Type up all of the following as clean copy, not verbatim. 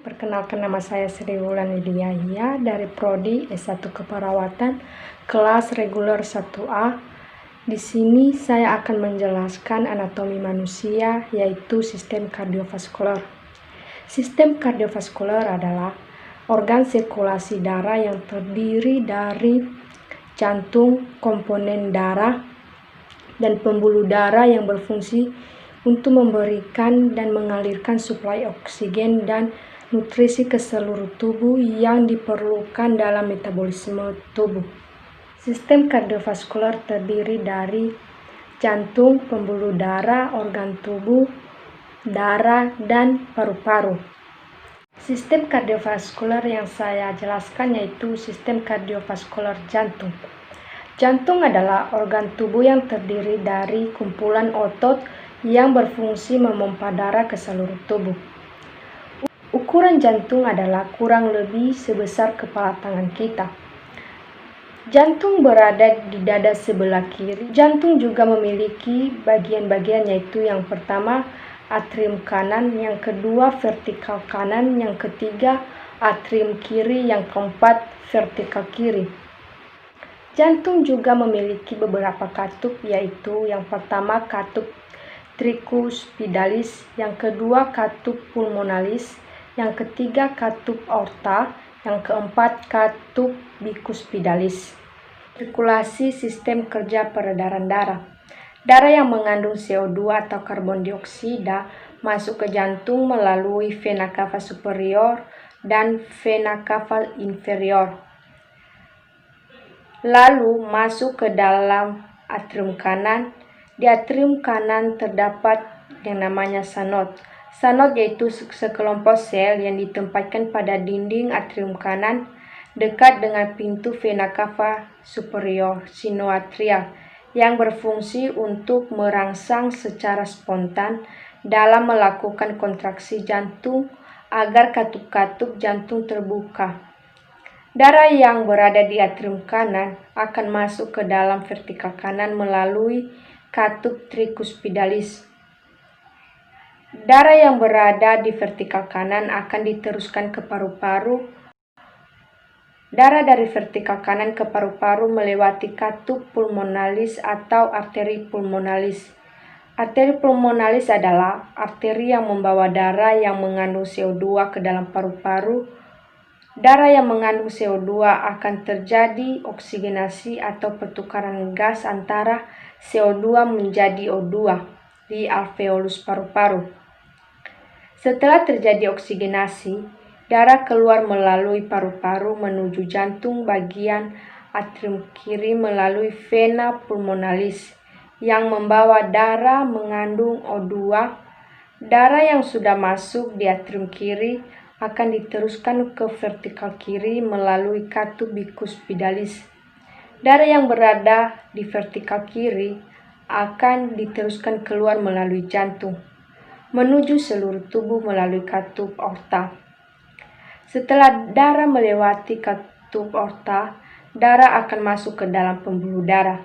Perkenalkan, nama saya Sri Wulan Widiahia dari Prodi S1 Keperawatan kelas reguler 1A. Di sini saya akan menjelaskan anatomi manusia, yaitu sistem kardiovaskular. Sistem kardiovaskular adalah organ sirkulasi darah yang terdiri dari jantung, komponen darah, dan pembuluh darah yang berfungsi untuk memberikan dan mengalirkan suplai oksigen dan nutrisi ke seluruh tubuh yang diperlukan dalam metabolisme tubuh. Sistem kardiovaskular terdiri dari jantung, pembuluh darah, organ tubuh, darah, dan paru-paru. Sistem kardiovaskular yang saya jelaskan yaitu sistem kardiovaskular jantung. Jantung adalah organ tubuh yang terdiri dari kumpulan otot yang berfungsi memompa darah ke seluruh tubuh. Ukuran jantung adalah kurang lebih sebesar kepala tangan kita. Jantung berada di dada sebelah kiri. Jantung juga memiliki bagian-bagian, yaitu yang pertama atrium kanan, yang kedua vertikal kanan, yang ketiga atrium kiri, yang keempat vertikal kiri. Jantung juga memiliki beberapa katup, yaitu yang pertama katup tricuspidalis, yang kedua katup pulmonalis, yang ketiga katup aorta, yang keempat katup bicuspidalis. Sirkulasi sistem kerja peredaran darah. Darah yang mengandung CO2 atau karbon dioksida masuk ke jantung melalui vena cava superior dan vena cava inferior, lalu masuk ke dalam atrium kanan. Di atrium kanan terdapat yang namanya sanod. Sanod yaitu sekelompok sel yang ditempatkan pada dinding atrium kanan dekat dengan pintu vena cava superior sinoatrial, yang berfungsi untuk merangsang secara spontan dalam melakukan kontraksi jantung agar katup-katup jantung terbuka. Darah yang berada di atrium kanan akan masuk ke dalam vertikal kanan melalui katup tricuspidalis. Darah yang berada di vertikal kanan akan diteruskan ke paru-paru. Darah dari vertikal kanan ke paru-paru melewati katup pulmonalis atau arteri pulmonalis. Arteri pulmonalis adalah arteri yang membawa darah yang mengandung CO2 ke dalam paru-paru. Darah yang mengandung CO2 akan terjadi oksigenasi atau pertukaran gas antara CO2 menjadi O2 di alveolus paru-paru. Setelah terjadi oksigenasi, darah keluar melalui paru-paru menuju jantung bagian atrium kiri melalui vena pulmonalis yang membawa darah mengandung O2. Darah yang sudah masuk di atrium kiri akan diteruskan ke vertikal kiri melalui katup bicuspidalis. Darah yang berada di vertikal kiri akan diteruskan keluar melalui jantung, menuju seluruh tubuh melalui katup aorta. Setelah darah melewati katup aorta, darah akan masuk ke dalam pembuluh darah.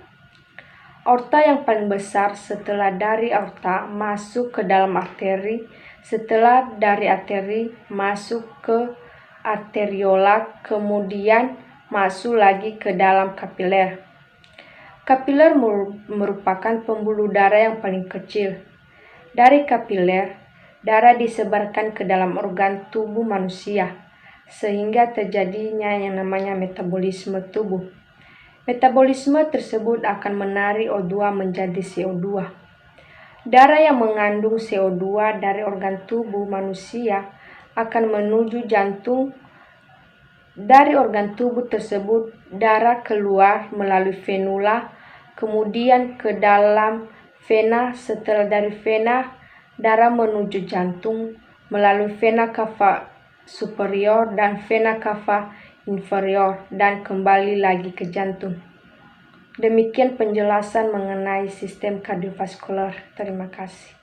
Aorta yang paling besar. Setelah dari aorta masuk ke dalam arteri, setelah dari arteri masuk ke arteriola, kemudian masuk lagi ke dalam kapiler. Kapiler merupakan pembuluh darah yang paling kecil. Dari kapiler, darah disebarkan ke dalam organ tubuh manusia, sehingga terjadinya yang namanya metabolisme tubuh. Metabolisme tersebut akan menarik O2 menjadi CO2. Darah yang mengandung CO2 dari organ tubuh manusia akan menuju jantung. Dari organ tubuh tersebut, darah keluar melalui venula, kemudian ke dalam vena. Setelah dari vena, darah menuju jantung melalui vena cava superior dan vena cava inferior dan kembali lagi ke jantung. Demikian penjelasan mengenai sistem kardiovaskular. Terima kasih.